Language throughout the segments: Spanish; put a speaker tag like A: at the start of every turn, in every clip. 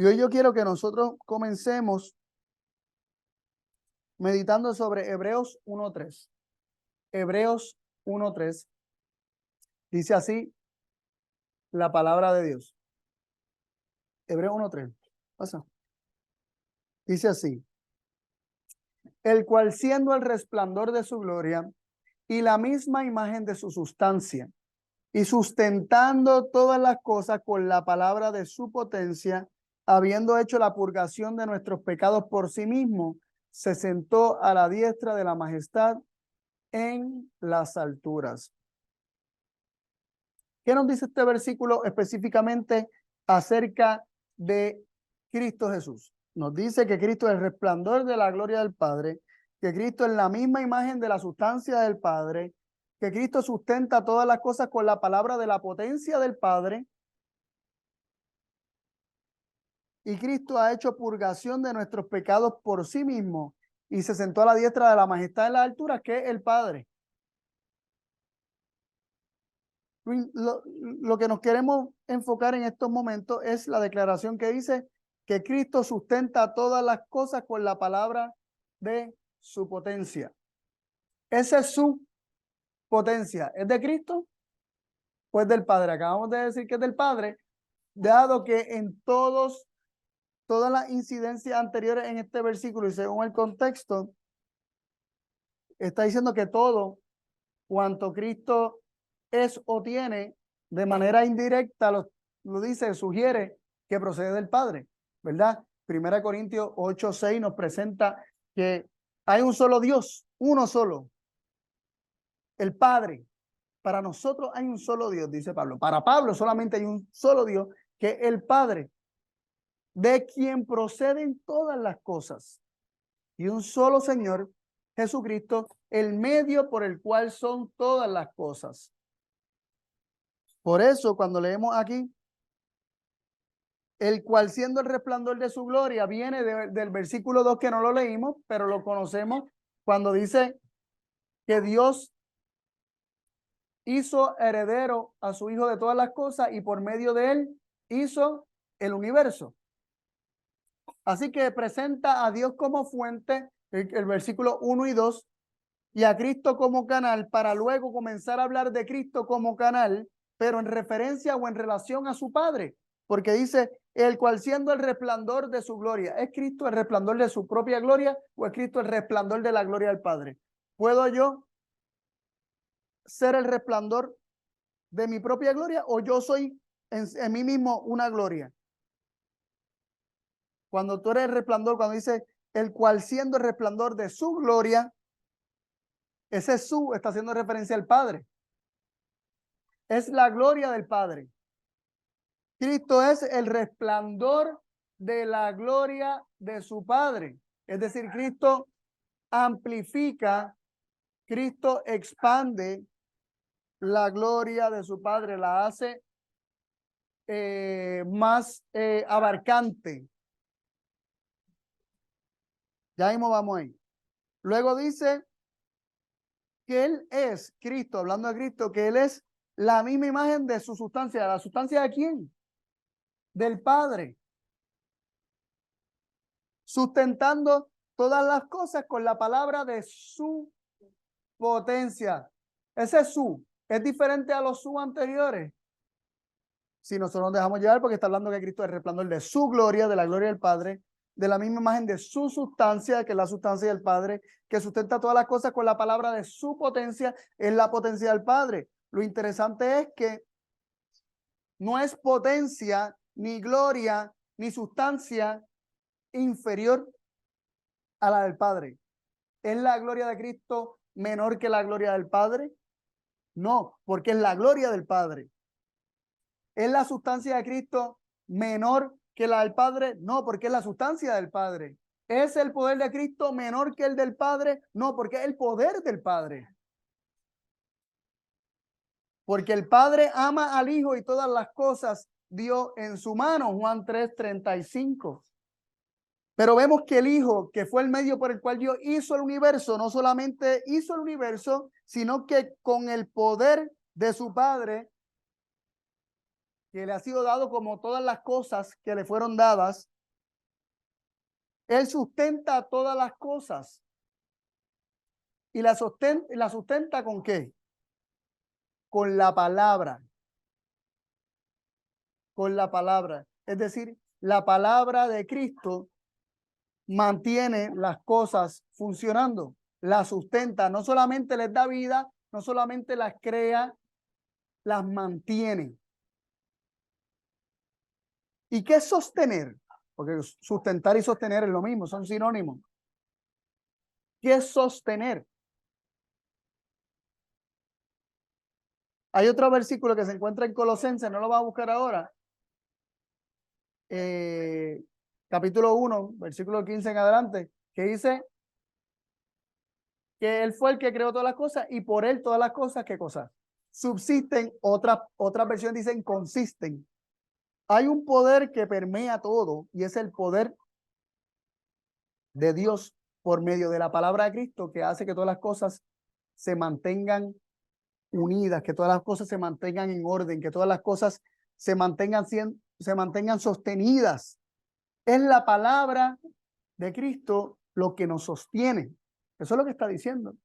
A: hoy yo quiero que nosotros comencemos meditando sobre Hebreos 1:3. Hebreos 1:3 dice así la palabra de Dios. Hebreos 1:3. Pasa. Dice así: el cual siendo el resplandor de su gloria y la misma imagen de su sustancia, y sustentando todas las cosas con la palabra de su potencia, habiendo hecho la purgación de nuestros pecados por sí mismo, se sentó a la diestra de la majestad en las alturas. ¿Qué nos dice este versículo específicamente acerca de Cristo Jesús? Nos dice que Cristo es el resplandor de la gloria del Padre, que Cristo es la misma imagen de la sustancia del Padre, que Cristo sustenta todas las cosas con la palabra de la potencia del Padre, y Cristo ha hecho purgación de nuestros pecados por sí mismo y se sentó a la diestra de la majestad en las alturas, que es el Padre. Lo que nos queremos enfocar en estos momentos es la declaración que dice que Cristo sustenta todas las cosas con la palabra de su potencia. Esa es su potencia. ¿Es de Cristo? Pues del Padre. Acabamos de decir que es del Padre, dado que en todas las incidencias anteriores en este versículo y según el contexto, está diciendo que todo cuanto Cristo es o tiene, de manera indirecta, lo dice, sugiere que procede del Padre, ¿verdad? 1 Corintios 8:6 nos presenta que hay un solo Dios, uno solo, el Padre. Para nosotros hay un solo Dios, dice Pablo. Para Pablo solamente hay un solo Dios, que es el Padre, de quien proceden todas las cosas, y un solo Señor, Jesucristo, el medio por el cual son todas las cosas. Por eso, cuando leemos aquí, el cual siendo el resplandor de su gloria, viene del versículo 2 que no lo leímos, pero lo conocemos, cuando dice que Dios hizo heredero a su Hijo de todas las cosas y por medio de él hizo el universo. Así que presenta a Dios como fuente, el versículo 1 y 2, y a Cristo como canal, para luego comenzar a hablar de Cristo como canal, pero en referencia o en relación a su Padre, porque dice, el cual siendo el resplandor de su gloria. ¿Es Cristo el resplandor de su propia gloria o es Cristo el resplandor de la gloria del Padre? ¿Puedo yo ser el resplandor de mi propia gloria o yo soy en mí mismo una gloria? Cuando tú eres el resplandor, cuando dice el cual siendo el resplandor de su gloria, ese su está haciendo referencia al Padre. Es la gloria del Padre. Cristo es el resplandor de la gloria de su Padre. Es decir, Cristo amplifica, Cristo expande la gloria de su Padre, la hace más abarcante. Ya mismo vamos ahí. Luego dice que Él es Cristo, hablando de Cristo, que Él es la misma imagen de su sustancia. ¿La sustancia de quién? Del Padre. Sustentando todas las cosas con la palabra de su potencia. Ese su es diferente a los su anteriores. Si nosotros nos dejamos llevar, porque está hablando que Cristo es el resplandor de su gloria, de la gloria del Padre, de la misma imagen de su sustancia, que es la sustancia del Padre, que sustenta todas las cosas con la palabra de su potencia, es la potencia del Padre. Lo interesante es que no es potencia, ni gloria, ni sustancia inferior a la del Padre. ¿Es la gloria de Cristo menor que la gloria del Padre? No, porque es la gloria del Padre. ¿Es la sustancia de Cristo menor que la del Padre? No, porque es la sustancia del Padre. ¿Es el poder de Cristo menor que el del Padre? No, porque es el poder del Padre. Porque el Padre ama al Hijo y todas las cosas dio en su mano. Juan 3:35. Pero vemos que el Hijo, que fue el medio por el cual Dios hizo el universo, no solamente hizo el universo, sino que con el poder de su Padre, que le ha sido dado como todas las cosas que le fueron dadas, Él sustenta todas las cosas. ¿Y la sustenta con qué? Con la palabra. Con la palabra. Es decir, la palabra de Cristo mantiene las cosas funcionando, las sustenta, no solamente les da vida, no solamente las crea, las mantiene. ¿Y qué es sostener? Porque sustentar y sostener es lo mismo, son sinónimos. ¿Qué es sostener? Hay otro versículo que se encuentra en Colosenses, no lo va a buscar ahora. Capítulo 1, versículo 15 en adelante, que dice que Él fue el que creó todas las cosas y por Él todas las cosas, ¿qué cosas? Subsisten, otras versiones dicen consisten. Hay un poder que permea todo y es el poder de Dios por medio de la palabra de Cristo que hace que todas las cosas se mantengan unidas, que todas las cosas se mantengan en orden, que todas las cosas se mantengan sostenidas. Es la palabra de Cristo lo que nos sostiene. Eso es lo que está diciendo.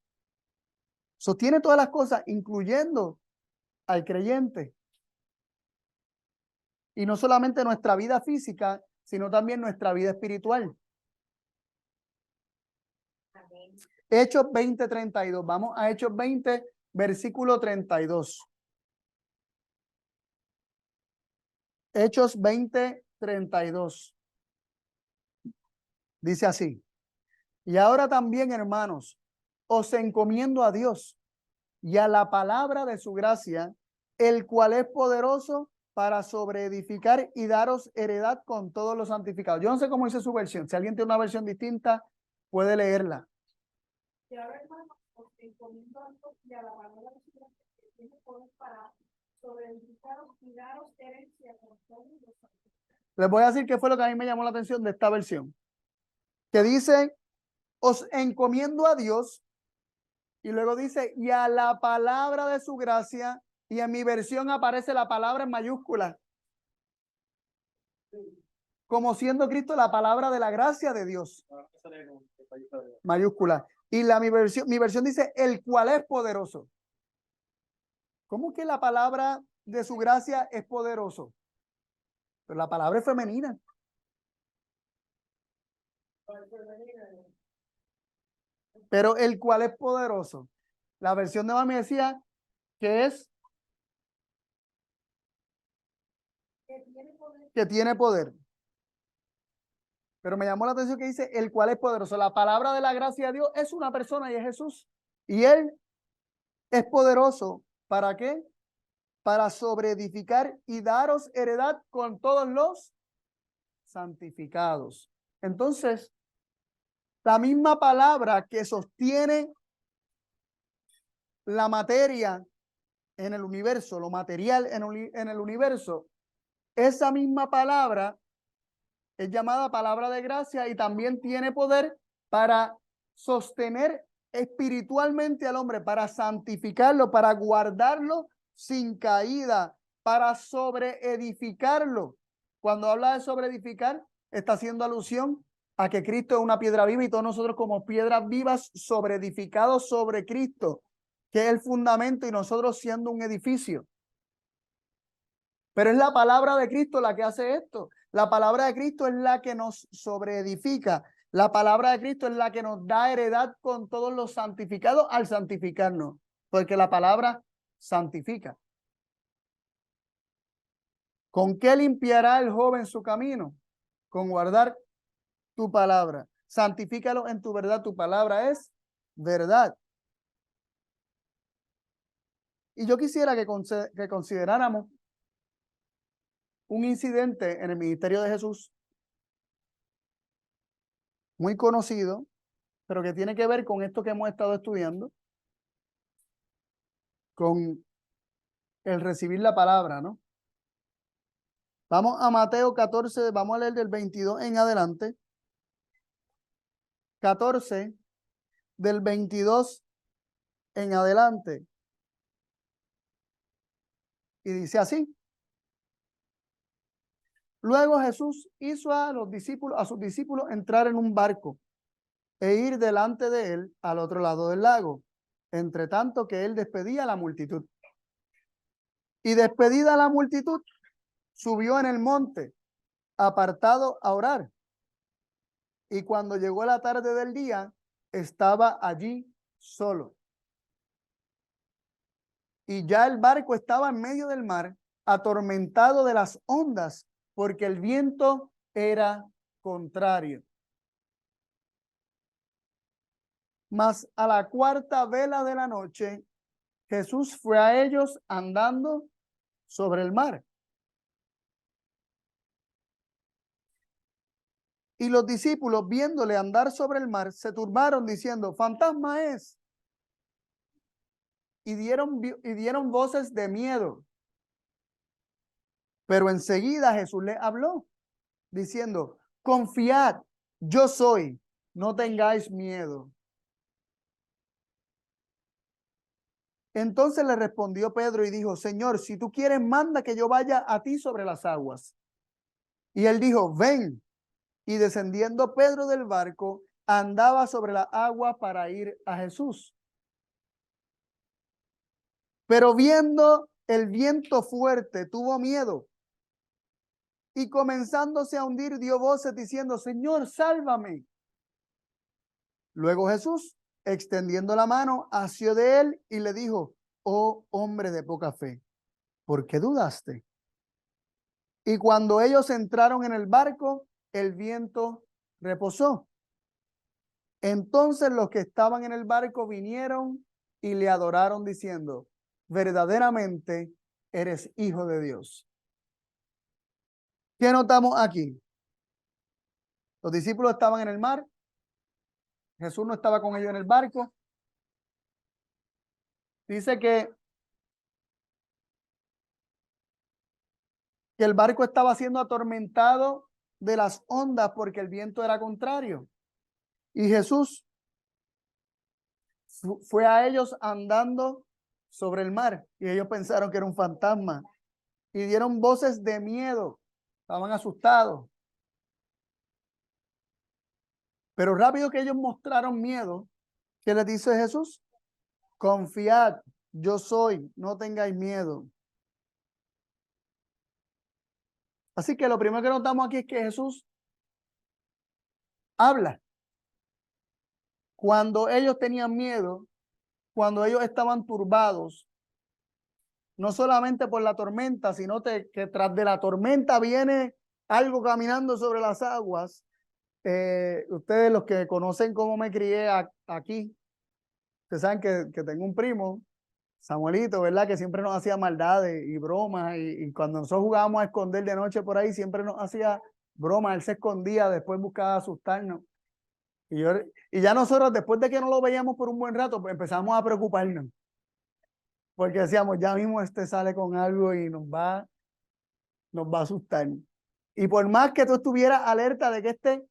A: Sostiene todas las cosas, incluyendo al creyente. Y no solamente nuestra vida física, sino también nuestra vida espiritual. Amén. Hechos 20:32. Vamos a Hechos 20, versículo 32. Hechos 20:32. Dice así: y ahora también, hermanos, os encomiendo a Dios y a la palabra de su gracia, el cual es poderoso para sobreedificar y daros heredad con todos los santificados. Yo no sé cómo dice su versión. Si alguien tiene una versión distinta, puede leerla. Y ahora, hermanos, os encomiendo a Dios y a la palabra de su gracia, que tiene poder para sobreedificaros y daros herencia con todos los santificados. Les voy a decir qué fue lo que a mí me llamó la atención de esta versión. Que dice, os encomiendo a Dios, y luego dice, y a la palabra de su gracia, y en mi versión aparece la palabra en mayúscula, como siendo Cristo la palabra de la gracia de Dios. Mayúscula. Y mi versión dice, el cual es poderoso. ¿Cómo que la palabra de su gracia es poderoso? Pero la palabra es femenina. Pero el cual es poderoso. La versión de mami decía que es que tiene poder. Pero me llamó la atención que dice el cual es poderoso. La palabra de la gracia de Dios es una persona y es Jesús. Y Él es poderoso. ¿Para qué? Para sobreedificar y daros heredad con todos los santificados. Entonces, la misma palabra que sostiene la materia en el universo, lo material en el universo, esa misma palabra es llamada palabra de gracia y también tiene poder para sostener espiritualmente al hombre, para santificarlo, para guardarlo sin caída, para sobreedificarlo. Cuando habla de sobreedificar, está haciendo alusión a que Cristo es una piedra viva y todos nosotros como piedras vivas sobreedificados sobre Cristo, que es el fundamento y nosotros siendo un edificio. Pero es la palabra de Cristo la que hace esto. La palabra de Cristo es la que nos sobreedifica. La palabra de Cristo es la que nos da heredad con todos los santificados al santificarnos. Porque la palabra santifica. ¿Con qué limpiará el joven su camino? Con guardar tu palabra. Santifícalo en tu verdad. Tu palabra es verdad. Y yo quisiera que consideráramos un incidente en el ministerio de Jesús muy conocido, pero que tiene que ver con esto que hemos estado estudiando, con el recibir la palabra, ¿no? Vamos a Mateo 14, vamos a leer del 22 en adelante. 14, del 22 en adelante. Y dice así: Luego Jesús hizo a sus discípulos entrar en un barco e ir delante de él al otro lado del lago, entre tanto que él despedía a la multitud. Y despedida la multitud, subió en el monte, apartado a orar. Y cuando llegó la tarde del día, estaba allí solo. Y ya el barco estaba en medio del mar, atormentado de las ondas, porque el viento era contrario. Mas a la cuarta vela de la noche, Jesús fue a ellos andando sobre el mar. Y los discípulos, viéndole andar sobre el mar, se turbaron diciendo, fantasma es. Y dieron voces de miedo. Pero enseguida Jesús les habló, diciendo, confiad, yo soy, no tengáis miedo. Entonces le respondió Pedro y dijo, Señor, si tú quieres, manda que yo vaya a ti sobre las aguas. Y él dijo, ven. Y descendiendo Pedro del barco, andaba sobre la agua para ir a Jesús. Pero viendo el viento fuerte, tuvo miedo. Y comenzándose a hundir, dio voces diciendo, Señor, sálvame. Luego Jesús, extendiendo la mano, asió de él y le dijo, oh hombre de poca fe, ¿por qué dudaste? Y cuando ellos entraron en el barco, el viento reposó. Entonces los que estaban en el barco vinieron y le adoraron diciendo, verdaderamente eres hijo de Dios. ¿Qué notamos aquí? Los discípulos estaban en el mar. Jesús no estaba con ellos en el barco. Dice que el barco estaba siendo atormentado de las ondas porque el viento era contrario. Y Jesús fue a ellos andando sobre el mar y ellos pensaron que era un fantasma y dieron voces de miedo, estaban asustados. Pero rápido que ellos mostraron miedo, ¿qué les dice Jesús? Confiad, yo soy, no tengáis miedo. Así que lo primero que notamos aquí es que Jesús habla. Cuando ellos tenían miedo, cuando ellos estaban turbados, no solamente por la tormenta, sino que tras de la tormenta viene algo caminando sobre las aguas. Ustedes los que conocen cómo me crié aquí, ustedes saben que tengo un primo, Samuelito, ¿verdad? Que siempre nos hacía maldades y bromas y cuando nosotros jugábamos a esconder de noche por ahí, siempre nos hacía bromas, él se escondía, después buscaba asustarnos. Y ya nosotros, después de que no lo veíamos por un buen rato, pues empezamos a preocuparnos. Porque decíamos, ya mismo este sale con algo y nos va a asustar. Y por más que tú estuvieras alerta de que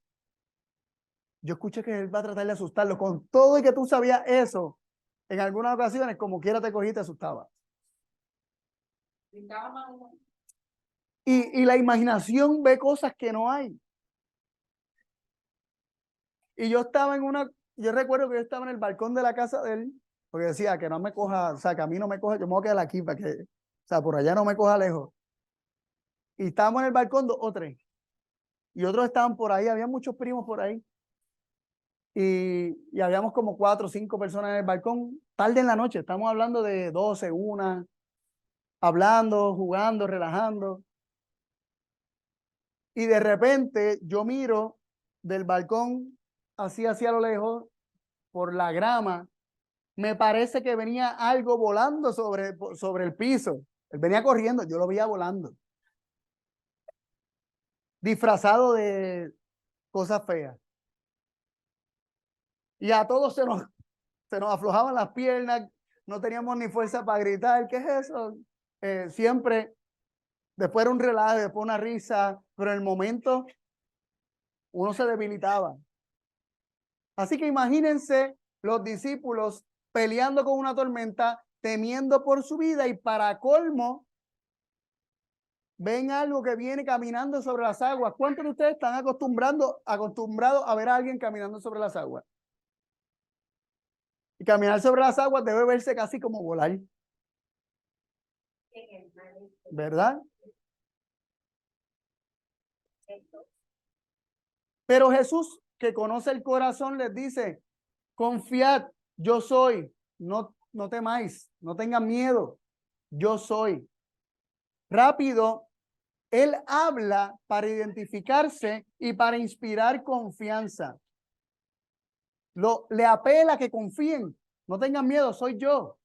A: yo escuché que él va a tratar de asustarlo, con todo y que tú sabías eso, en algunas ocasiones, como quiera te cogí, te asustaba. Y la imaginación ve cosas que no hay. Y yo recuerdo que yo estaba en el balcón de la casa de él, porque decía que no me coja, o sea, que a mí no me coja, yo me voy a quedar aquí para que, o sea, por allá no me coja lejos. Y estábamos en el balcón 2 o 3. Y otros estaban por ahí, había muchos primos por ahí. Y habíamos como 4 o 5 personas en el balcón, tarde en la noche, estamos hablando de 12, 1, hablando, jugando, relajando. Y de repente yo miro del balcón así hacia lo lejos, por la grama, me parece que venía algo volando sobre el piso. Él venía corriendo, yo lo veía volando, disfrazado de cosas feas. Y a todos se nos aflojaban las piernas, no teníamos ni fuerza para gritar. ¿Qué es eso? Siempre, después era un relajo, después una risa, pero en el momento uno se debilitaba. Así que imagínense los discípulos peleando con una tormenta, temiendo por su vida y para colmo, ven algo que viene caminando sobre las aguas. ¿Cuántos de ustedes están acostumbrados a ver a alguien caminando sobre las aguas? Y caminar sobre las aguas debe verse casi como volar, ¿verdad? Pero Jesús, que conoce el corazón, les dice, confiad, yo soy, no temáis, no tengan miedo, yo soy. Rápido, él habla para identificarse y para inspirar confianza. Le apela a que confíen, no tengan miedo, soy yo.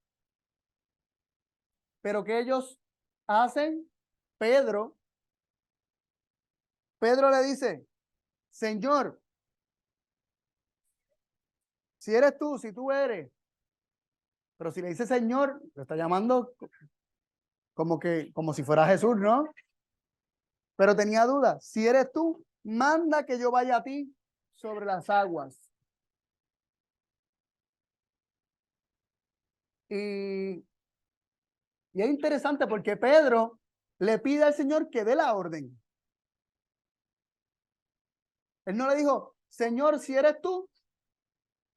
A: Pero que ellos hacen, Pedro le dice, Señor, si eres tú, si tú eres. Pero si le dice Señor, lo está llamando como si fuera Jesús, ¿no? Pero tenía dudas. Si eres tú, manda que yo vaya a ti sobre las aguas. Y es interesante porque Pedro le pide al Señor que dé la orden. Él no le dijo, Señor, si eres tú,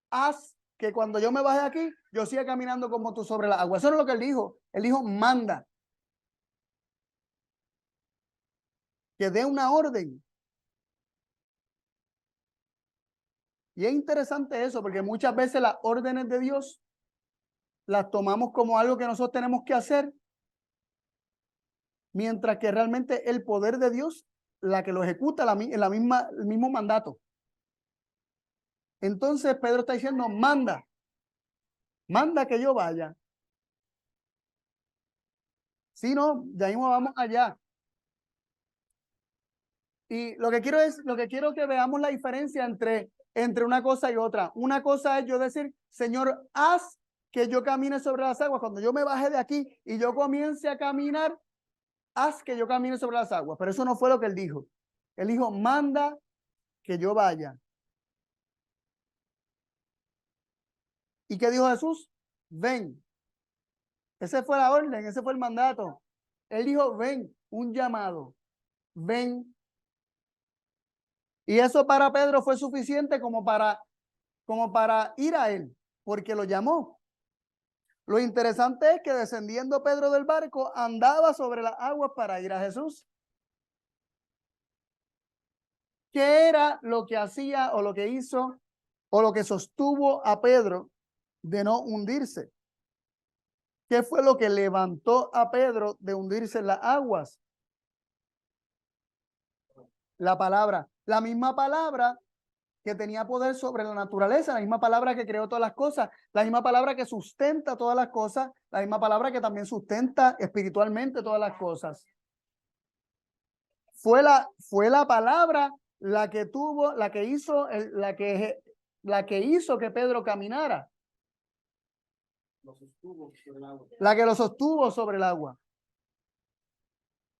A: haz que cuando yo me baje aquí, yo siga caminando como tú sobre las aguas. Eso no es lo que él dijo. Él dijo, manda. Que dé una orden. Y es interesante eso, porque muchas veces las órdenes de Dios las tomamos como algo que nosotros tenemos que hacer, mientras que realmente el poder de Dios, la que lo ejecuta en el mismo mandato. Entonces Pedro está diciendo, manda que yo vaya. Si no, ya mismo vamos allá. Y lo que quiero que veamos la diferencia entre una cosa y otra. Una cosa es yo decir, Señor, haz que yo camine sobre las aguas. Cuando yo me baje de aquí y yo comience a caminar, haz que yo camine sobre las aguas. Pero eso no fue lo que él dijo. Él dijo, manda que yo vaya. ¿Y qué dijo Jesús? Ven. Esa fue la orden, ese fue el mandato. Él dijo, ven, un llamado. Ven. Y eso para Pedro fue suficiente como para ir a él, porque lo llamó. Lo interesante es que descendiendo Pedro del barco, andaba sobre las aguas para ir a Jesús. ¿Qué era lo que hacía o lo que hizo o lo que sostuvo a Pedro de no hundirse? ¿Qué fue lo que levantó a Pedro de hundirse en las aguas? La palabra, la misma palabra que tenía poder sobre la naturaleza, la misma palabra que creó todas las cosas, la misma palabra que sustenta todas las cosas, la misma palabra que también sustenta espiritualmente todas las cosas. Fue la palabra la que hizo que Pedro caminara. La que lo sostuvo sobre el agua.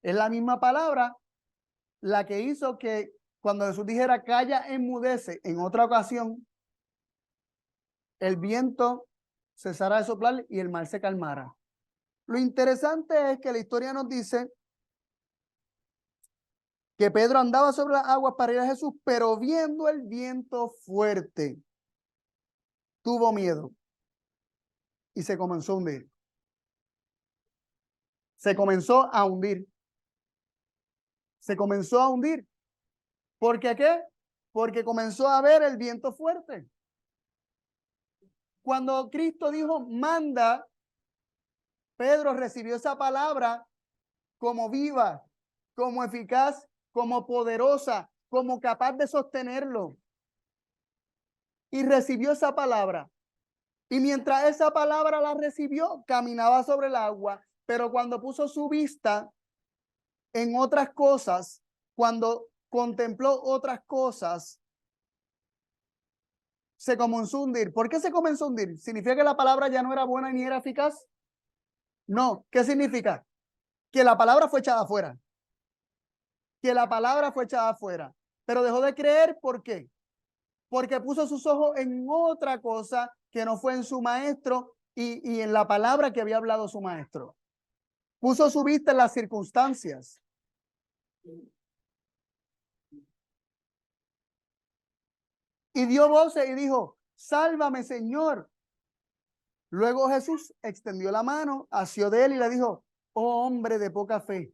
A: Es la misma palabra la que hizo que cuando Jesús dijera calla, enmudece, en otra ocasión, el viento cesara de soplar y el mar se calmara. Lo interesante es que la historia nos dice que Pedro andaba sobre las aguas para ir a Jesús, pero viendo el viento fuerte, tuvo miedo y se comenzó a hundir. Se comenzó a hundir. Se comenzó a hundir. ¿Por qué? Porque comenzó a ver el viento fuerte. Cuando Cristo dijo, manda, Pedro recibió esa palabra como viva, como eficaz, como poderosa, como capaz de sostenerlo. Y recibió esa palabra. Y mientras esa palabra la recibió, caminaba sobre el agua. Pero cuando puso su vista en otras cosas, cuando contempló otras cosas, se comenzó a hundir. ¿Por qué se comenzó a hundir? ¿Significa que la palabra ya no era buena ni era eficaz? No. ¿Qué significa? Que la palabra fue echada afuera. Que la palabra fue echada afuera. Pero dejó de creer, ¿por qué? Porque puso sus ojos en otra cosa que no fue en su maestro y en la palabra que había hablado su maestro. Puso su vista en las circunstancias. Y dio voces y dijo, sálvame, Señor. Luego Jesús extendió la mano, asió de él y le dijo, oh hombre de poca fe,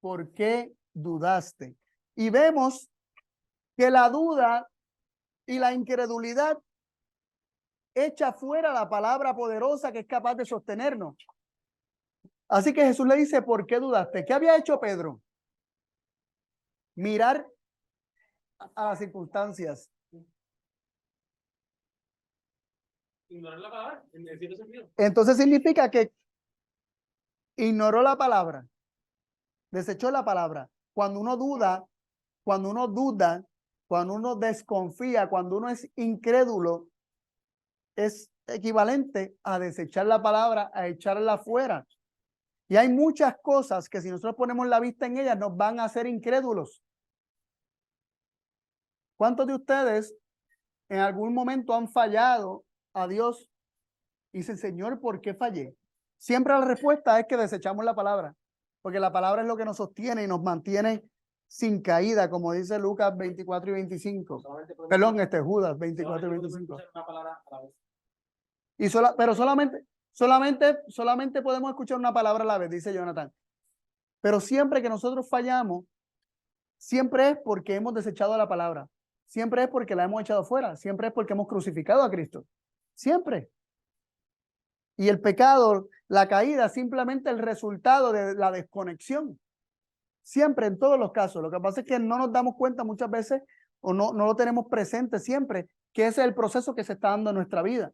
A: ¿por qué dudaste? Y vemos que la duda y la incredulidad echa fuera la palabra poderosa que es capaz de sostenernos. Así que Jesús le dice, ¿por qué dudaste? ¿Qué había hecho Pedro? Mirar a las circunstancias.
B: Ignorar la palabra, en cierto sentido.
A: Entonces significa que ignoró la palabra, desechó la palabra. Cuando uno duda, cuando uno desconfía, cuando uno es incrédulo, es equivalente a desechar la palabra, a echarla fuera. Y hay muchas cosas que si nosotros ponemos la vista en ellas nos van a hacer incrédulos. ¿Cuántos de ustedes en algún momento han fallado a Dios y dicen, Señor, ¿por qué fallé? Siempre la respuesta es que desechamos la palabra, porque la palabra es lo que nos sostiene y nos mantiene sin caída, como dice Lucas 24 y 25. Perdón, Judas 24 y 25.
B: Una palabra a la vez.
A: Y pero solamente podemos escuchar una palabra a la vez, dice Jonathan. Pero siempre que nosotros fallamos, siempre es porque hemos desechado la palabra. Siempre es porque la hemos echado fuera. Siempre es porque hemos crucificado a Cristo. Siempre. Y el pecado, la caída, simplemente el resultado de la desconexión. Siempre, en todos los casos. Lo que pasa es que no nos damos cuenta muchas veces o no lo tenemos presente siempre, que ese es el proceso que se está dando en nuestra vida.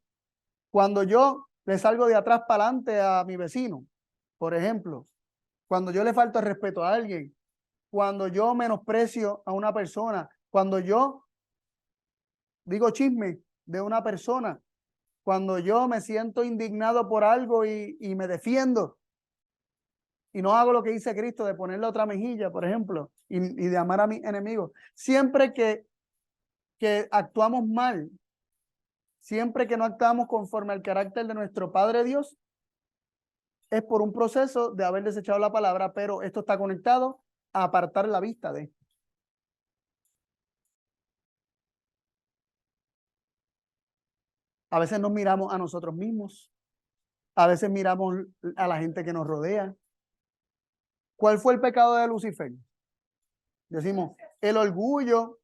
A: Cuando yo le salgo de atrás para adelante a mi vecino, por ejemplo, cuando yo le falto el respeto a alguien, cuando yo menosprecio a una persona, cuando yo digo chisme de una persona, cuando yo me siento indignado por algo y me defiendo y no hago lo que dice Cristo de ponerle otra mejilla, por ejemplo, y de amar a mis enemigos. Siempre que actuamos mal, siempre que no actuamos conforme al carácter de nuestro Padre Dios, es por un proceso de haber desechado la palabra, pero esto está conectado a apartar la vista de. A veces nos miramos a nosotros mismos, a veces miramos a la gente que nos rodea. ¿Cuál fue el pecado de Lucifer? Decimos, el orgullo,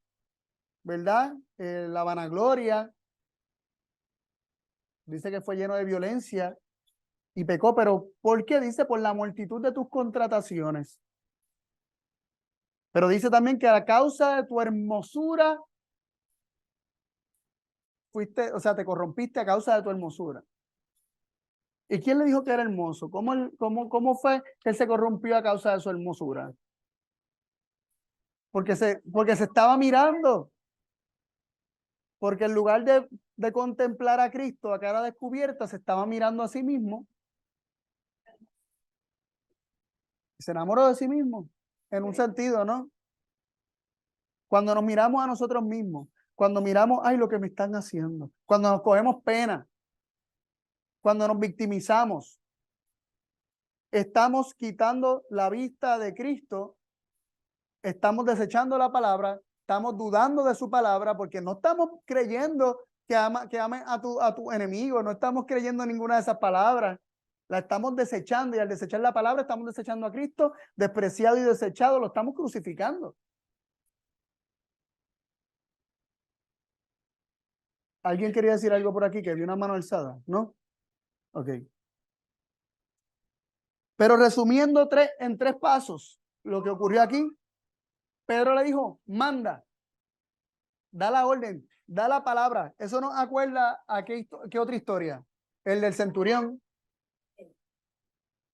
A: ¿verdad? La vanagloria. Dice que fue lleno de violencia y pecó, pero ¿por qué? Dice, por la multitud de tus contrataciones. Pero dice también que a causa de tu hermosura fuiste, o sea, te corrompiste a causa de tu hermosura. ¿Y quién le dijo que era hermoso? ¿Cómo fue que él se corrompió a causa de su hermosura? Porque se estaba mirando. Porque en lugar de contemplar a Cristo a cara descubierta, se estaba mirando a sí mismo. Se enamoró de sí mismo, en un sentido, ¿no? Cuando nos miramos a nosotros mismos, cuando miramos, ay, lo que me están haciendo, cuando nos cogemos pena, cuando nos victimizamos, estamos quitando la vista de Cristo, estamos desechando la palabra, estamos dudando de su palabra porque no estamos creyendo que ames a tu enemigo, no estamos creyendo en ninguna de esas palabras, la estamos desechando y al desechar la palabra estamos desechando a Cristo, despreciado y desechado, lo estamos crucificando. ¿Alguien quería decir algo por aquí? Que vi una mano alzada, ¿no? Ok. Pero resumiendo en tres pasos lo que ocurrió aquí, Pedro le dijo, manda, da la orden, da la palabra. Eso nos acuerda a qué otra historia. El del centurión.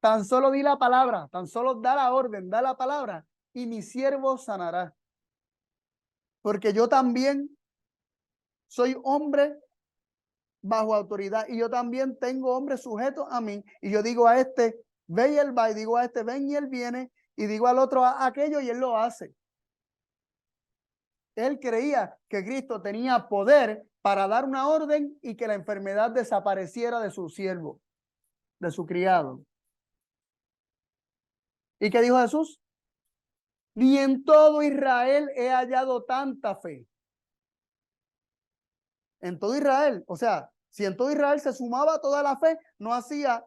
A: Tan solo di la palabra, tan solo da la orden, da la palabra y mi siervo sanará. Porque yo también soy hombre bajo autoridad y yo también tengo hombres sujetos a mí y yo digo a este, ve y él va y digo a este, ven y él viene y digo al otro aquello y él lo hace. Él creía que Cristo tenía poder para dar una orden y que la enfermedad desapareciera de su siervo, de su criado. ¿Y qué dijo Jesús? Ni en todo Israel he hallado tanta fe. En todo Israel, o sea, si en todo Israel se sumaba toda la fe, no hacía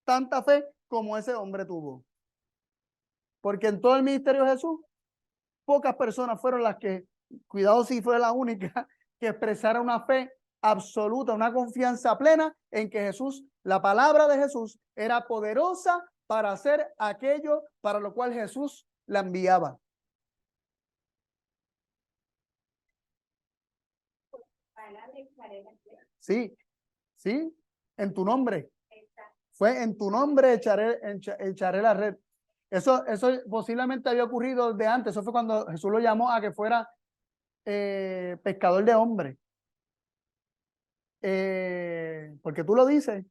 A: tanta fe como ese hombre tuvo. Porque en todo el ministerio de Jesús, pocas personas fueron las que, cuidado si fue la única, que expresara una fe absoluta, una confianza plena en que Jesús, la palabra de Jesús, era poderosa para hacer aquello para lo cual Jesús la enviaba. Sí, sí, en tu nombre. Fue en tu nombre echaré la red. Eso posiblemente había ocurrido de antes. Eso fue cuando Jesús lo llamó a que fuera pescador de hombres. Porque tú lo dices.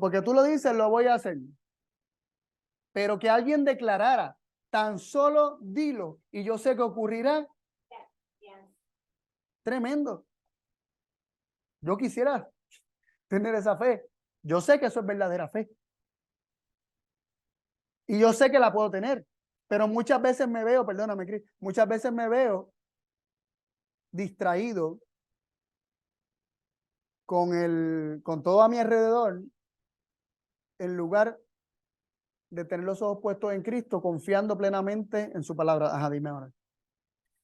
A: Porque tú lo dices, lo voy a hacer. Pero que alguien declarara, tan solo dilo y yo sé que ocurrirá. Tremendo. Yo quisiera tener esa fe. Yo sé que eso es verdadera fe. Y yo sé que la puedo tener. Pero muchas veces me veo, perdóname, Cris, muchas veces me veo distraído con todo a mi alrededor, en lugar de tener los ojos puestos en Cristo, confiando plenamente en su palabra. Ajá, dime ahora.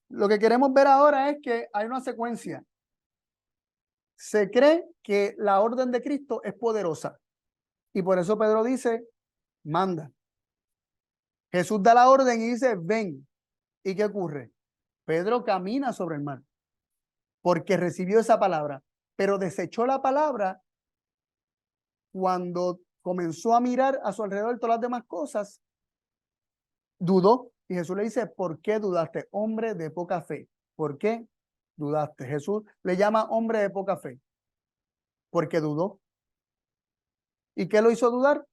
A: Lo que queremos ver ahora es que hay una secuencia. Se cree que la orden de Cristo es poderosa. Y por eso Pedro dice, manda. Jesús da la orden y dice, ven. ¿Y qué ocurre? Pedro camina sobre el mar porque recibió esa palabra, pero desechó la palabra cuando comenzó a mirar a su alrededor todas las demás cosas, dudó. Y Jesús le dice, ¿por qué dudaste? Hombre de poca fe. ¿Por qué dudaste? Jesús le llama hombre de poca fe porque dudó. ¿Y qué lo hizo dudar?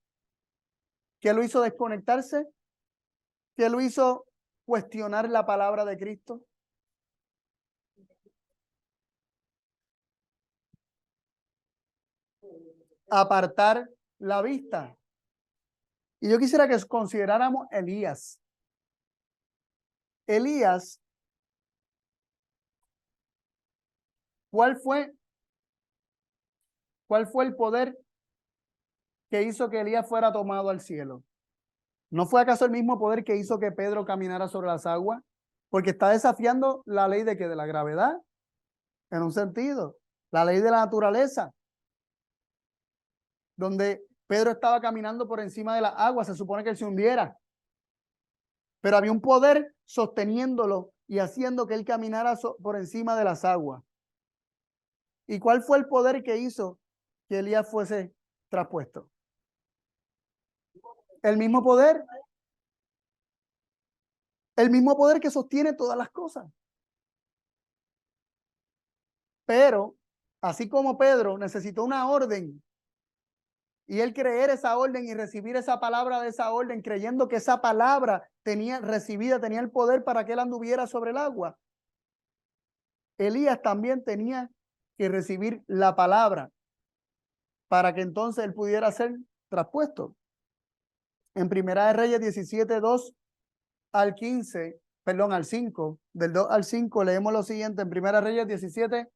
A: ¿Qué lo hizo desconectarse? ¿Qué lo hizo cuestionar la palabra de Cristo? Apartar la vista. Y yo quisiera que consideráramos Elías. Elías, ¿cuál fue el poder que hizo que Elías fuera tomado al cielo? ¿No fue acaso el mismo poder que hizo que Pedro caminara sobre las aguas? Porque está desafiando la ley de que de la gravedad, en un sentido, la ley de la naturaleza, donde Pedro estaba caminando por encima de las aguas, se supone que él se hundiera, pero había un poder sosteniéndolo y haciendo que él caminara por encima de las aguas. ¿Y cuál fue el poder que hizo que Elías fuese traspuesto? El mismo poder que sostiene todas las cosas. Pero, así como Pedro necesitó una orden y él creer esa orden y recibir esa palabra de esa orden, creyendo que esa palabra tenía el poder para que él anduviera sobre el agua, Elías también tenía que recibir la palabra para que entonces él pudiera ser traspuesto. En Primera de Reyes 17, 2 al 15, perdón, al 5, del 2 al 5, leemos lo siguiente. En Primera de Reyes 17,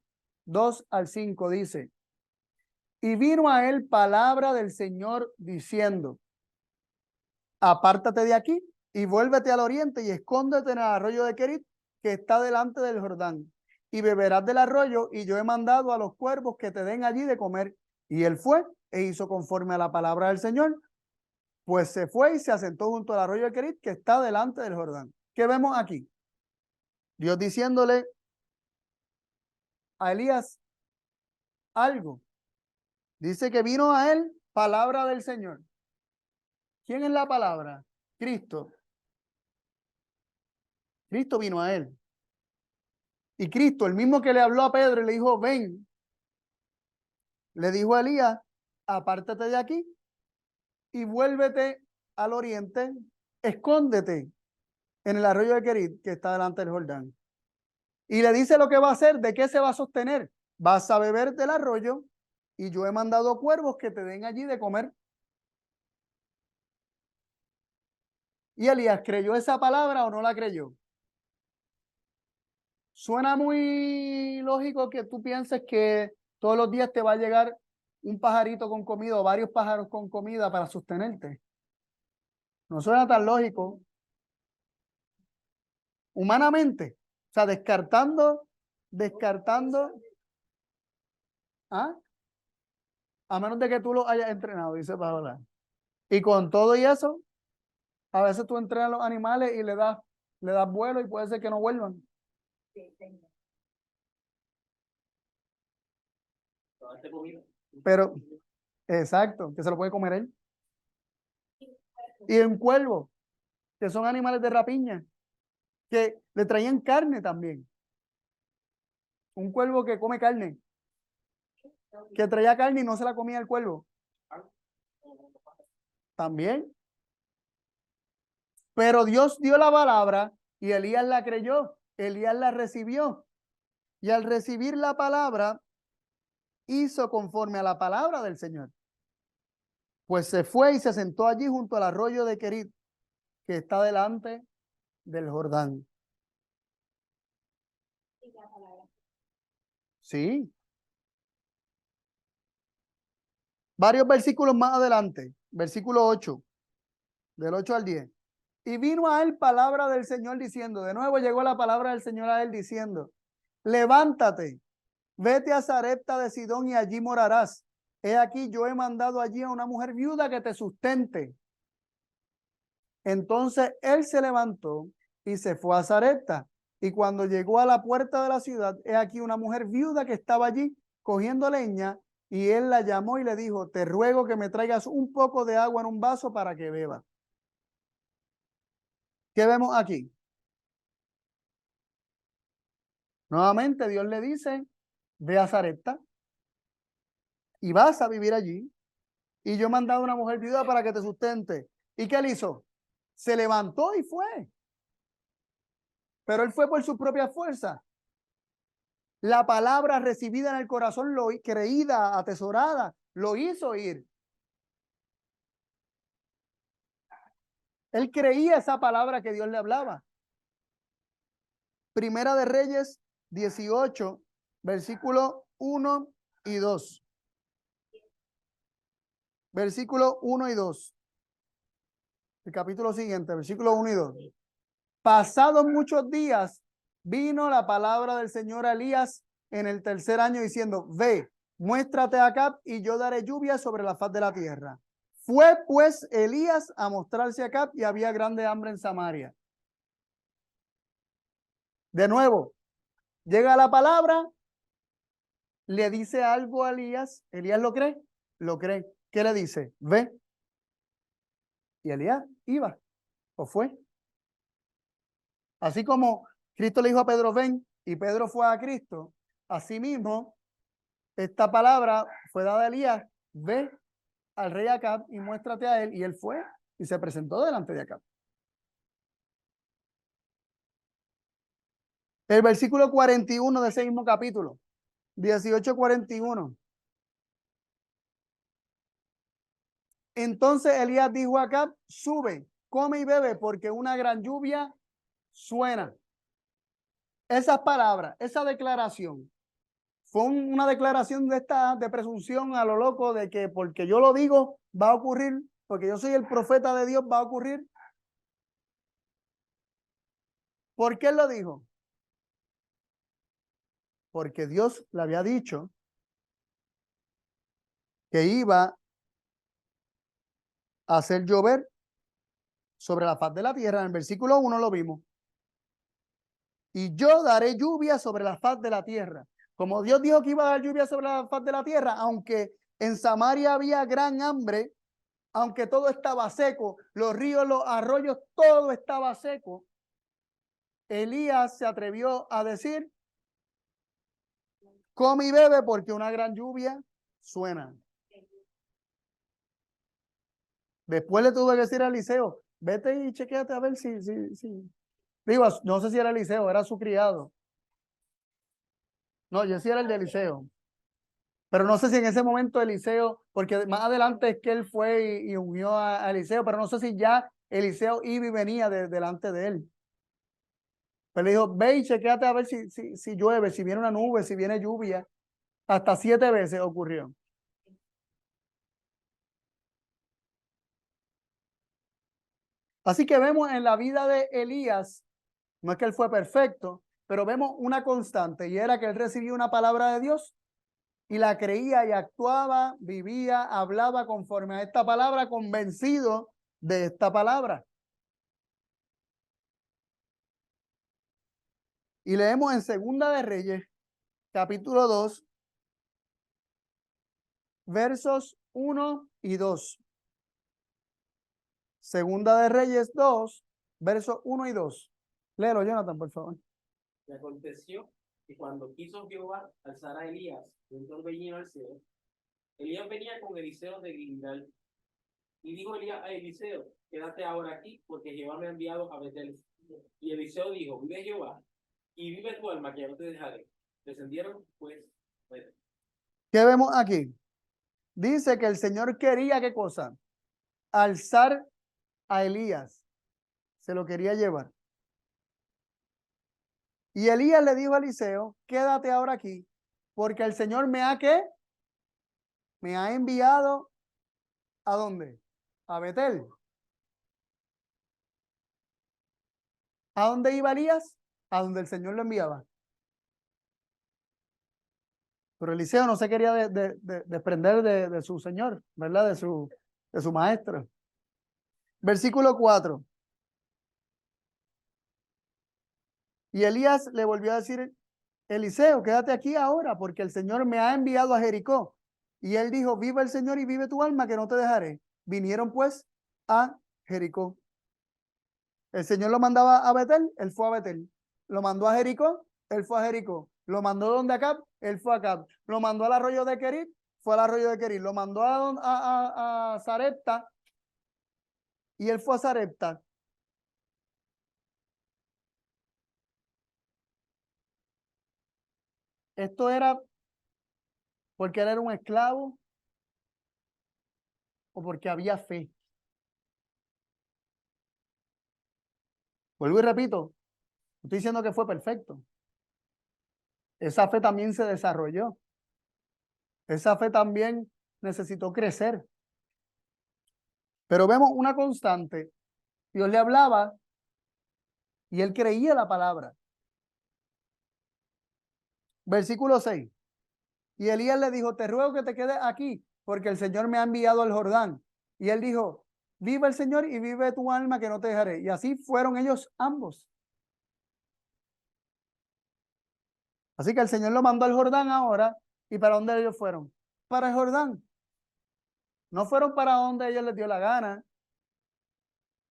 A: 2 al 5 dice: y vino a él palabra del Señor diciendo, apártate de aquí y vuélvete al oriente y escóndete en el arroyo de Querit, que está delante del Jordán, y beberás del arroyo, y yo he mandado a los cuervos que te den allí de comer. Y él fue e hizo conforme a la palabra del Señor, pues se fue y se asentó junto al arroyo de Querit, que está delante del Jordán. ¿Qué vemos aquí? Dios diciéndole a Elías algo. Dice que vino a él palabra del Señor. ¿Quién es la palabra? Cristo. Cristo vino a él. Y Cristo, el mismo que le habló a Pedro y le dijo, ven, le dijo a Elías, apártate de aquí y vuélvete al oriente, escóndete en el arroyo de Querit, que está delante del Jordán. Y le dice lo que va a hacer, de qué se va a sostener. Vas a beber del arroyo y yo he mandado cuervos que te den allí de comer. ¿Y Elías creyó esa palabra o no la creyó? Suena muy lógico que tú pienses que todos los días te va a llegar un pajarito con comida o varios pájaros con comida para sostenerte. No suena tan lógico. Humanamente, o sea, descartando, ¿ah? A menos de que tú lo hayas entrenado, dice Paola. Y con todo y eso, a veces tú entrenas a los animales y le das vuelo y puede ser que no vuelvan. Pero, exacto, que se lo puede comer él. Y un cuervo, que son animales de rapiña, que le traían carne también. Un cuervo que come carne, que traía carne y no se la comía el cuervo. También. Pero Dios dio la palabra y Elías la creyó, Elías la recibió. Y al recibir la palabra, hizo conforme a la palabra del Señor. Pues se fue y se sentó allí junto al arroyo de Querit, que está delante del Jordán. Sí. Varios versículos más adelante, versículo 8, del 8 al 10. Y vino a él palabra del Señor diciendo, de nuevo llegó la palabra del Señor a él diciendo, levántate, vete a Sarepta de Sidón y allí morarás. He aquí, yo he mandado allí a una mujer viuda que te sustente. Entonces él se levantó y se fue a Sarepta. Y cuando llegó a la puerta de la ciudad, he aquí una mujer viuda que estaba allí cogiendo leña, y él la llamó y le dijo, te ruego que me traigas un poco de agua en un vaso para que beba. ¿Qué vemos aquí? Nuevamente Dios le dice, ve a Sarepta y vas a vivir allí. Y yo he mandado a una mujer viuda para que te sustente. ¿Y qué él hizo? Se levantó y fue. Pero él fue por su propia fuerza. La palabra recibida en el corazón, creída, atesorada, lo hizo ir. Él creía esa palabra que Dios le hablaba. Primera de Reyes 18, versículo 1 y 2. Versículo 1 y 2. El capítulo siguiente, versículo 1 y 2. Pasados muchos días, vino la palabra del Señor a Elías en el tercer año diciendo, ve, muéstrate a Acab y yo daré lluvia sobre la faz de la tierra. Fue pues Elías a mostrarse a Acab y había grande hambre en Samaria. De nuevo, llega la palabra, le dice algo a Elías, Elías lo cree, lo cree. ¿Qué le dice? Ve. Y Elías iba, o fue. Así como Cristo le dijo a Pedro, ven, y Pedro fue a Cristo, asimismo, esta palabra fue dada a Elías, ve al rey Acab y muéstrate a él, y él fue y se presentó delante de Acab. El versículo 41 de ese mismo capítulo, 18:41. Entonces Elías dijo a Acab, sube, come y bebe, porque una gran lluvia suena. Esas palabras, esa declaración, fue una declaración de presunción a lo loco de que porque yo lo digo va a ocurrir, porque yo soy el profeta de Dios va a ocurrir. ¿Por qué él lo dijo? Porque Dios le había dicho que iba a hacer llover sobre la faz de la tierra. En el versículo 1 lo vimos. Y yo daré lluvia sobre la faz de la tierra. Como Dios dijo que iba a dar lluvia sobre la faz de la tierra, aunque en Samaria había gran hambre, aunque todo estaba seco, los ríos, los arroyos, todo estaba seco, Elías se atrevió a decir, come y bebe porque una gran lluvia suena. Después le tuve que decir a Eliseo, vete y chequéate a ver si. Digo, no sé si era Eliseo, era su criado. No, yo sí era el de Eliseo. Pero no sé si en ese momento Eliseo, porque más adelante es que él fue y unió a Eliseo, pero no sé si ya Eliseo iba y venía delante de él. Pero le dijo, ve y chequéate a ver si llueve, si viene una nube, si viene lluvia. Hasta 7 veces ocurrió. Así que vemos en la vida de Elías, no es que él fue perfecto, pero vemos una constante y era que él recibía una palabra de Dios y la creía y actuaba, vivía, hablaba conforme a esta palabra, convencido de esta palabra. Y leemos en Segunda de Reyes, capítulo 2, versos 1 y 2. Segunda de Reyes 2, versos 1 y 2. Léelo, Jonathan, por favor.
B: Y aconteció que cuando quiso Jehová alzar a Elías de un torbellino al cielo, Elías venía con Eliseo de Gilgal. Y dijo Elías a Eliseo, quédate ahora aquí, porque Jehová me ha enviado a Betel. Y Eliseo dijo, vive Jehová, y vive tu alma, que ya no te dejaré. Descendieron, pues, bueno.
A: ¿Qué vemos aquí? Dice que el Señor quería, ¿qué cosa? Alzar a Elías. Se lo quería llevar. Y Elías le dijo a Eliseo, quédate ahora aquí, porque el Señor me ha, ¿qué? Me ha enviado, ¿a dónde? A Betel. ¿A dónde iba Elías? A donde el Señor lo enviaba. Pero Eliseo no se quería desprender de su Señor, ¿verdad? De su maestro. Versículo 4. Y Elías le volvió a decir, Eliseo, quédate aquí ahora, porque el Señor me ha enviado a Jericó. Y él dijo, viva el Señor y vive tu alma, que no te dejaré. Vinieron pues a Jericó. El Señor lo mandaba a Betel, él fue a Betel. Lo mandó a Jericó, él fue a Jericó. Lo mandó donde Acab, él fue a Acab. Lo mandó al arroyo de Querit, fue al arroyo de Querit. Lo mandó a Sarepta y él fue a Sarepta. Esto era porque él era un esclavo o porque había fe. Vuelvo y repito, estoy diciendo que fue perfecto. Esa fe también se desarrolló. Esa fe también necesitó crecer. Pero vemos una constante. Dios le hablaba y él creía la palabra. Versículo 6. Y Elías le dijo, te ruego que te quedes aquí, porque el Señor me ha enviado al Jordán. Y él dijo, vive el Señor y vive tu alma, que no te dejaré. Y así fueron ellos ambos. Así que el Señor lo mandó al Jordán ahora. ¿Y para dónde ellos fueron? Para el Jordán. No fueron para donde ellos les dio la gana.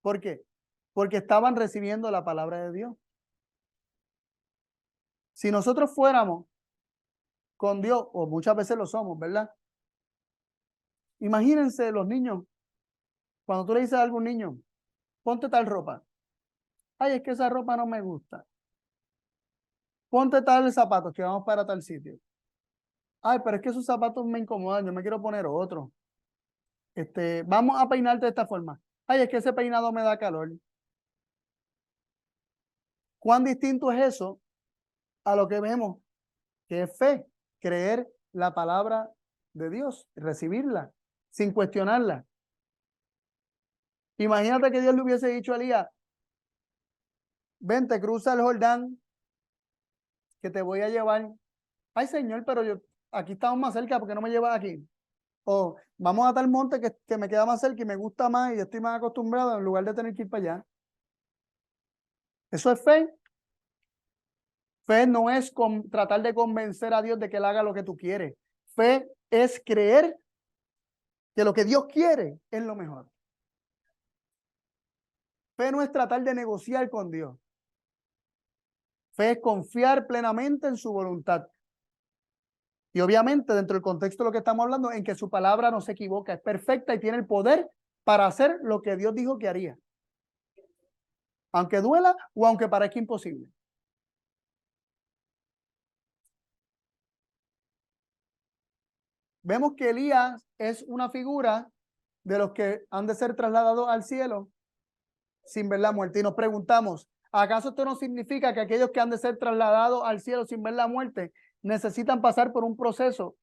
A: ¿Por qué? Porque estaban recibiendo la palabra de Dios. Si nosotros fuéramos con Dios, o muchas veces lo somos, ¿verdad? Imagínense los niños, cuando tú le dices a algún niño, ponte tal ropa. Ay, es que esa ropa no me gusta. Ponte tal zapatos que vamos para tal sitio. Ay, pero es que esos zapatos me incomodan, yo me quiero poner otro. Vamos a peinarte de esta forma. Ay, es que ese peinado me da calor. ¿Cuán distinto es eso a lo que vemos? Que es fe, creer la palabra de Dios, recibirla, sin cuestionarla. Imagínate que Dios le hubiese dicho a Elías, vente, cruza el Jordán, que te voy a llevar. Ay, Señor, pero aquí estamos más cerca, ¿por qué no me llevas aquí? O vamos a tal monte que me queda más cerca y me gusta más y estoy más acostumbrado en lugar de tener que ir para allá. Eso es fe. Fe no es tratar de convencer a Dios de que Él haga lo que tú quieres. Fe es creer que lo que Dios quiere es lo mejor. Fe no es tratar de negociar con Dios. Fe es confiar plenamente en su voluntad. Y obviamente dentro del contexto de lo que estamos hablando, en que su palabra no se equivoca, es perfecta y tiene el poder para hacer lo que Dios dijo que haría. Aunque duela o aunque parezca imposible. Vemos que Elías es una figura de los que han de ser trasladados al cielo sin ver la muerte. Y nos preguntamos, ¿acaso esto no significa que aquellos que han de ser trasladados al cielo sin ver la muerte necesitan pasar por un proceso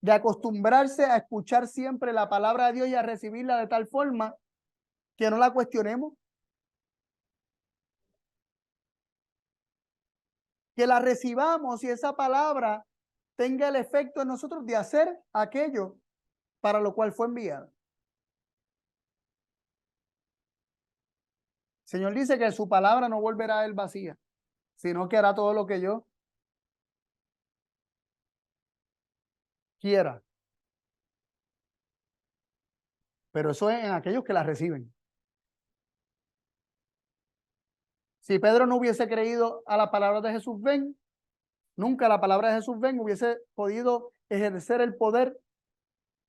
A: de acostumbrarse a escuchar siempre la palabra de Dios y a recibirla de tal forma que no la cuestionemos? Que la recibamos y esa palabra tenga el efecto en nosotros de hacer aquello para lo cual fue enviada. El Señor dice que su palabra no volverá a él vacía, sino que hará todo lo que yo quiera. Pero eso es en aquellos que la reciben. Si Pedro no hubiese creído a la palabra de Jesús, ven, nunca la palabra de Jesús, ven, hubiese podido ejercer el poder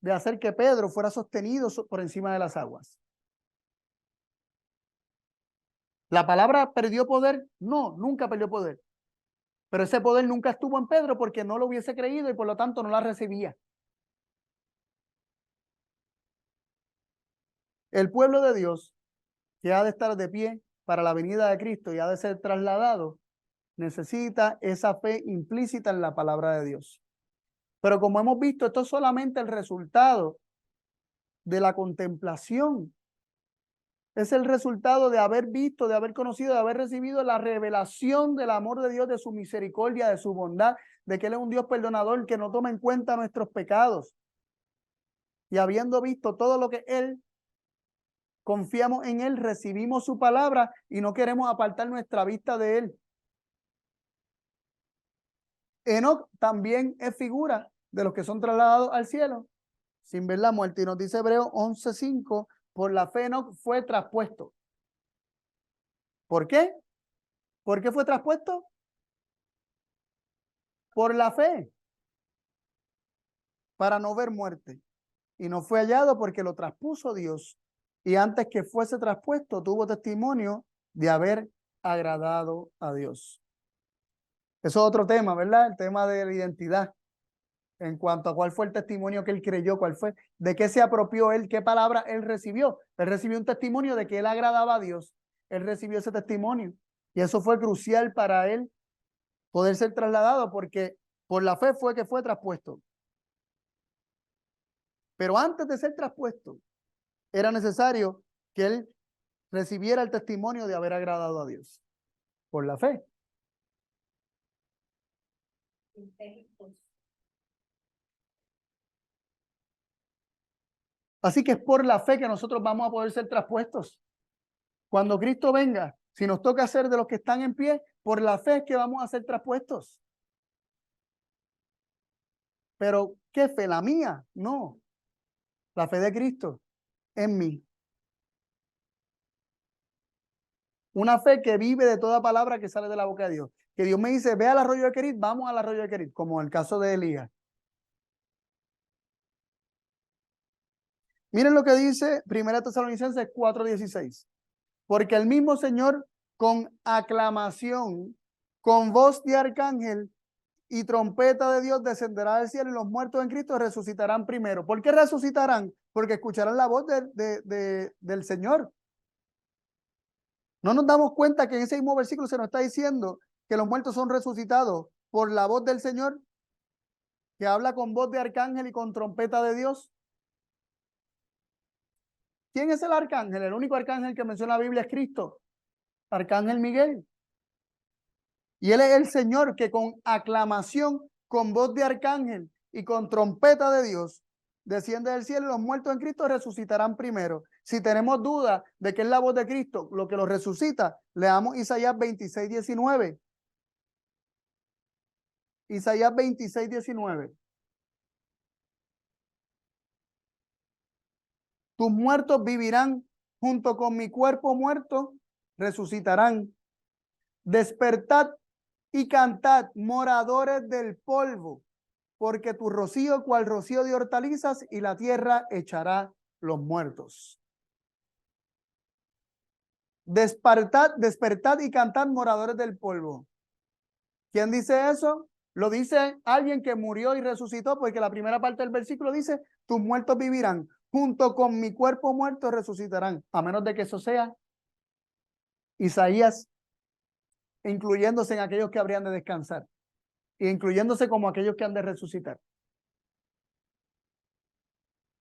A: de hacer que Pedro fuera sostenido por encima de las aguas. ¿La palabra perdió poder? No, nunca perdió poder. Pero ese poder nunca estuvo en Pedro porque no lo hubiese creído y por lo tanto no la recibía. El pueblo de Dios, que ha de estar de pie para la venida de Cristo y ha de ser trasladado, necesita esa fe implícita en la palabra de Dios. Pero como hemos visto, esto es solamente el resultado de la contemplación. Es el resultado de haber visto, de haber conocido, de haber recibido la revelación del amor de Dios, de su misericordia, de su bondad, de que Él es un Dios perdonador que no toma en cuenta nuestros pecados. Y habiendo visto todo lo que Él, confiamos en Él, recibimos su palabra y no queremos apartar nuestra vista de Él. Enoc también es figura de los que son trasladados al cielo sin ver la muerte. Y nos dice Hebreos 11:5, por la fe Enoc fue traspuesto. ¿Por qué? ¿Por qué fue traspuesto? Por la fe, para no ver muerte. Y no fue hallado porque lo traspuso Dios. Y antes que fuese traspuesto, tuvo testimonio de haber agradado a Dios. Eso es otro tema, ¿verdad? El tema de la identidad. En cuanto a cuál fue el testimonio que él creyó, cuál fue, de qué se apropió él, qué palabra él recibió. Él recibió un testimonio de que él agradaba a Dios. Él recibió ese testimonio. Y eso fue crucial para él poder ser trasladado, porque por la fe fue que fue traspuesto. Pero antes de ser traspuesto, era necesario que él recibiera el testimonio de haber agradado a Dios. Por la fe. Así que es por la fe que nosotros vamos a poder ser traspuestos. Cuando Cristo venga, si nos toca ser de los que están en pie, por la fe es que vamos a ser traspuestos. Pero, ¿qué fe? ¿La mía? No. La fe de Cristo en mí. Una fe que vive de toda palabra que sale de la boca de Dios. Que Dios me dice, ve al arroyo de Querit, vamos al arroyo de Querit, como en el caso de Elías. Miren lo que dice 1 Tesalonicenses 4:16. Porque el mismo Señor con aclamación, con voz de arcángel y trompeta de Dios descenderá del cielo y los muertos en Cristo resucitarán primero. ¿Por qué resucitarán? Porque escucharán la voz del Señor. No nos damos cuenta que en ese mismo versículo se nos está diciendo que los muertos son resucitados por la voz del Señor, que habla con voz de arcángel y con trompeta de Dios. ¿Quién es el arcángel? El único arcángel que menciona la Biblia es Cristo, Arcángel Miguel. Y él es el Señor que con aclamación, con voz de arcángel y con trompeta de Dios, desciende del cielo y los muertos en Cristo resucitarán primero. Si tenemos duda de que es la voz de Cristo lo que los resucita, leamos Isaías 26:19. Isaías 26:19. Tus muertos vivirán junto con mi cuerpo muerto, resucitarán. Despertad y cantad, moradores del polvo, porque tu rocío cual rocío de hortalizas y la tierra echará los muertos. Despertad y cantad, moradores del polvo. ¿Quién dice eso? Lo dice alguien que murió y resucitó, porque la primera parte del versículo dice, tus muertos vivirán, junto con mi cuerpo muerto resucitarán, a menos de que eso sea Isaías, incluyéndose en aquellos que habrían de descansar, e incluyéndose como aquellos que han de resucitar.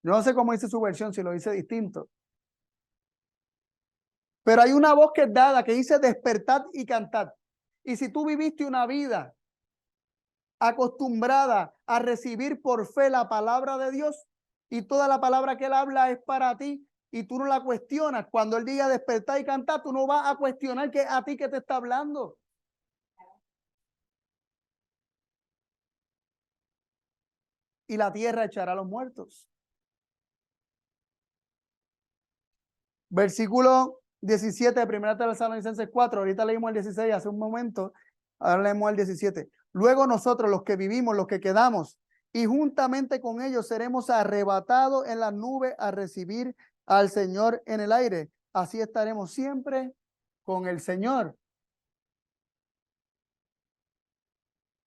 A: No sé cómo dice su versión, si lo dice distinto. Pero hay una voz que es dada que dice despertad y cantad. Y si tú viviste una vida acostumbrada a recibir por fe la palabra de Dios y toda la palabra que él habla es para ti y tú no la cuestionas, cuando él diga despertar y cantar, tú no vas a cuestionar que a ti que te está hablando. Y la tierra echará a los muertos. Versículo 17 de 1 Tesalonicenses 4, ahorita leímos el 16 hace un momento, ahora leemos el 17. Luego nosotros, los que vivimos, los que quedamos, y juntamente con ellos seremos arrebatados en las nubes a recibir al Señor en el aire. Así estaremos siempre con el Señor.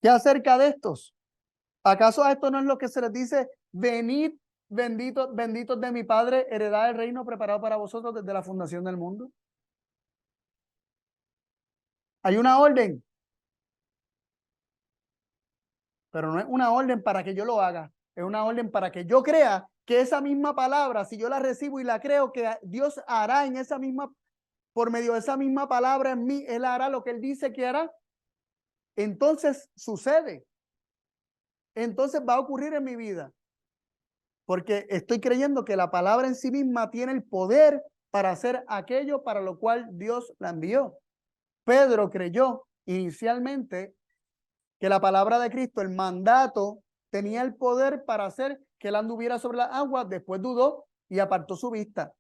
A: ¿Qué acerca de estos? ¿Acaso a esto no es lo que se les dice? Venid, benditos, benditos de mi Padre, heredad el reino preparado para vosotros desde la fundación del mundo. Hay una orden, pero no es una orden para que yo lo haga, es una orden para que yo crea que esa misma palabra, si yo la recibo y la creo, que Dios hará en esa misma, por medio de esa misma palabra en mí, Él hará lo que Él dice que hará. Entonces sucede, entonces va a ocurrir en mi vida, porque estoy creyendo que la palabra en sí misma tiene el poder para hacer aquello para lo cual Dios la envió. Pedro creyó inicialmente que la palabra de Cristo, el mandato, tenía el poder para hacer que él anduviera sobre las aguas, después dudó y apartó su vista.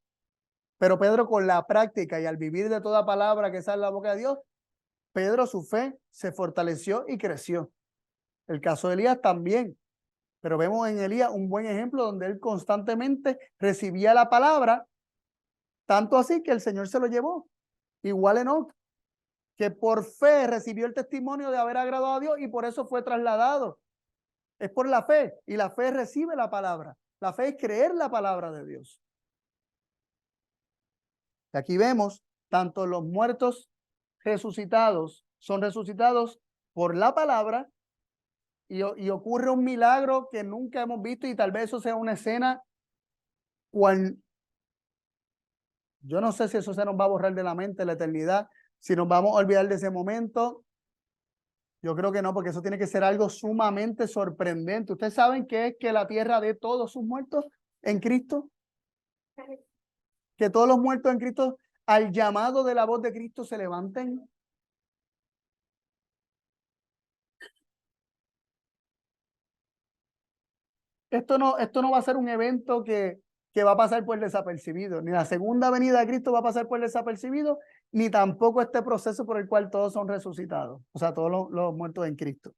A: Pero Pedro, con la práctica y al vivir de toda palabra que sale de la boca de Dios, Pedro, su fe se fortaleció y creció. El caso de Elías también, pero vemos en Elías un buen ejemplo donde él constantemente recibía la palabra, tanto así que el Señor se lo llevó. Igual Enoc, que por fe recibió el testimonio de haber agradado a Dios y por eso fue trasladado. Es por la fe, y la fe recibe la palabra. La fe es creer la palabra de Dios. Y aquí vemos tanto los muertos resucitados son resucitados por la palabra y ocurre un milagro que nunca hemos visto y tal vez eso sea una escena cual yo no sé si eso se nos va a borrar de la mente la eternidad, si nos vamos a olvidar de ese momento. Yo creo que no, porque eso tiene que ser algo sumamente sorprendente. ¿Ustedes saben qué es que la tierra dé todos sus muertos en Cristo? Que todos los muertos en Cristo, al llamado de la voz de Cristo, se levanten. Esto no va a ser un evento que va a pasar por desapercibido. Ni la segunda venida de Cristo va a pasar por desapercibido, ni tampoco este proceso por el cual todos son resucitados. O sea, todos los muertos en Cristo.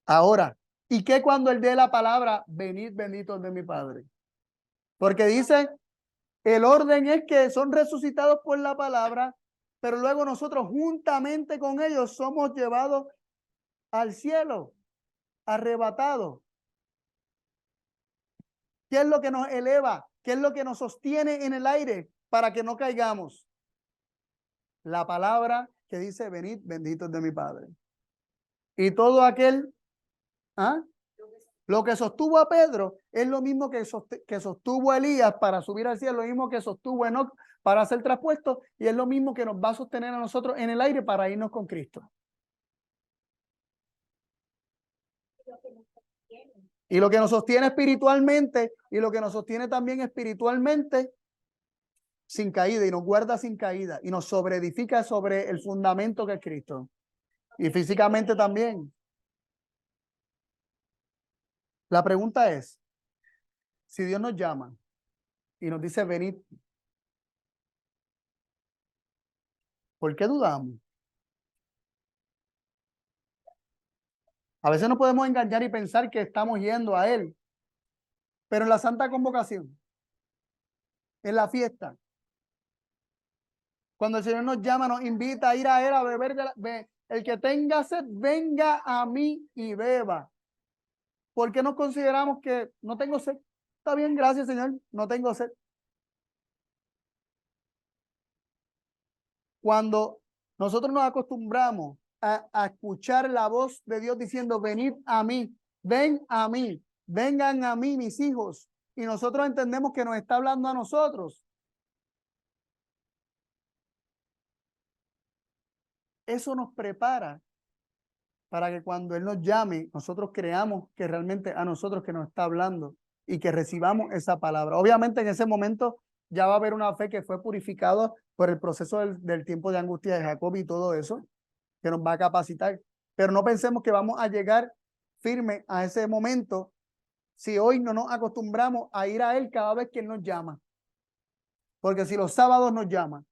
A: Ahora, ¿y qué cuando él dé la palabra, venid benditos de mi Padre? Porque dice, el orden es que son resucitados por la palabra, pero luego nosotros juntamente con ellos somos llevados al cielo, arrebatados. ¿Qué es lo que nos eleva? ¿Qué es lo que nos sostiene en el aire para que no caigamos? La palabra que dice, venid benditos de mi Padre. Y todo aquel, ¿ah? Lo que sostuvo a Pedro es lo mismo que sostuvo a Elías para subir al cielo, lo mismo que sostuvo a Enoc para ser traspuesto, y es lo mismo que nos va a sostener a nosotros en el aire para irnos con Cristo. Y lo que nos sostiene espiritualmente, y lo que nos sostiene también espiritualmente, sin caída, y nos guarda sin caída, y nos sobreedifica sobre el fundamento que es Cristo. Y físicamente también. La pregunta es, si Dios nos llama y nos dice venid, ¿por qué dudamos? A veces nos podemos engañar y pensar que estamos yendo a Él, pero en la santa convocación, en la fiesta, cuando el Señor nos llama, nos invita a ir a Él a beber, el que tenga sed, venga a mí y beba. ¿Por qué nos consideramos que no tengo sed? Está bien, gracias Señor, no tengo sed. Cuando nosotros nos acostumbramos a escuchar la voz de Dios diciendo, venid a mí, ven a mí, vengan a mí mis hijos, y nosotros entendemos que nos está hablando a nosotros, eso nos prepara para que cuando Él nos llame, nosotros creamos que realmente a nosotros que nos está hablando y que recibamos esa palabra. Obviamente en ese momento ya va a haber una fe que fue purificada por el proceso del tiempo de angustia de Jacob y todo eso, que nos va a capacitar. Pero no pensemos que vamos a llegar firme a ese momento si hoy no nos acostumbramos a ir a Él cada vez que Él nos llama. Porque si los sábados nos llaman,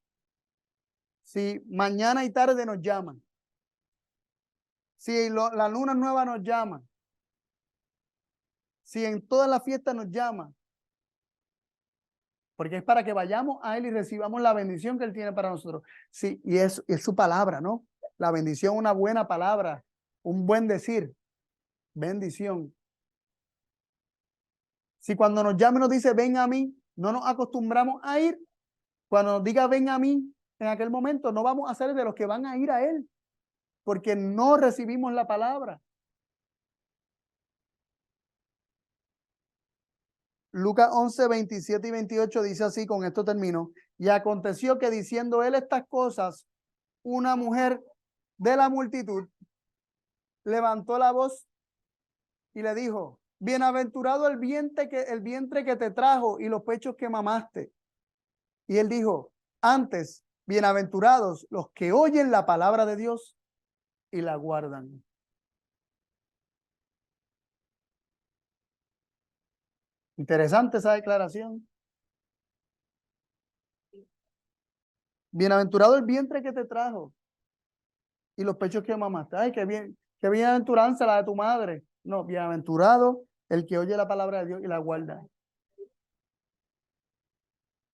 A: si mañana y tarde nos llaman, si la luna nueva nos llama, si en todas las fiestas nos llama, porque es para que vayamos a Él y recibamos la bendición que Él tiene para nosotros. Sí, y es su palabra, ¿no? La bendición, una buena palabra, un buen decir, bendición. Si cuando nos llama y nos dice, ven a mí, no nos acostumbramos a ir, cuando nos diga, ven a mí, en aquel momento no vamos a ser de los que van a ir a Él, porque no recibimos la palabra. Lucas 11, 27 y 28 dice así, con esto termino. Y aconteció que diciendo él estas cosas, una mujer de la multitud levantó la voz y le dijo, bienaventurado el vientre que te trajo y los pechos que mamaste. Y él dijo, antes, bienaventurados los que oyen la palabra de Dios y la guardan. Interesante esa declaración. Bienaventurado el vientre que te trajo y los pechos que mamaste. Ay, qué bien, qué bienaventuranza la de tu madre. No, bienaventurado el que oye la palabra de Dios y la guarda.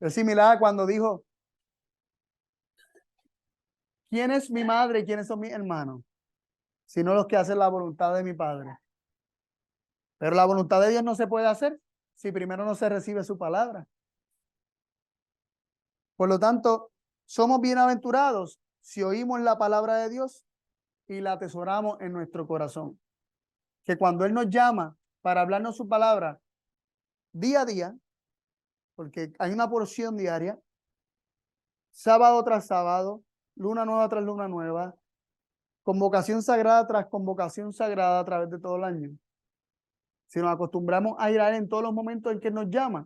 A: Es similar a cuando dijo, ¿quién es mi madre y quiénes son mis hermanos? Sino los que hacen la voluntad de mi Padre. Pero la voluntad de Dios no se puede hacer si primero no se recibe su palabra. Por lo tanto, somos bienaventurados si oímos la palabra de Dios y la atesoramos en nuestro corazón. Que cuando Él nos llama para hablarnos su palabra día a día, porque hay una porción diaria, sábado tras sábado, luna nueva tras luna nueva, convocación sagrada tras convocación sagrada a través de todo el año. Si nos acostumbramos a ir a Él en todos los momentos en que nos llama,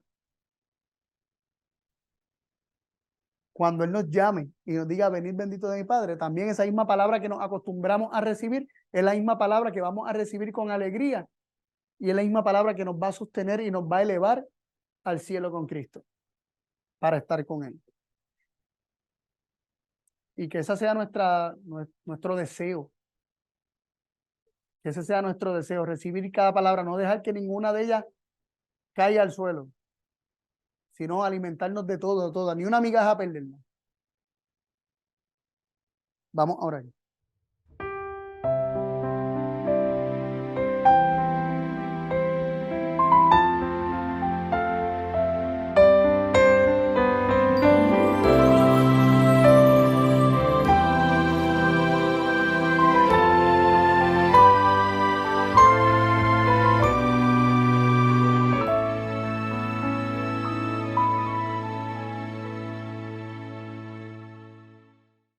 A: cuando Él nos llame y nos diga, venid bendito de mi Padre, también esa misma palabra que nos acostumbramos a recibir es la misma palabra que vamos a recibir con alegría y es la misma palabra que nos va a sostener y nos va a elevar al cielo con Cristo para estar con Él. Y que ese sea nuestro deseo. Que ese sea nuestro deseo, recibir cada palabra, no dejar que ninguna de ellas caiga al suelo, sino alimentarnos de todo, ni una migaja perderla. Vamos a orar.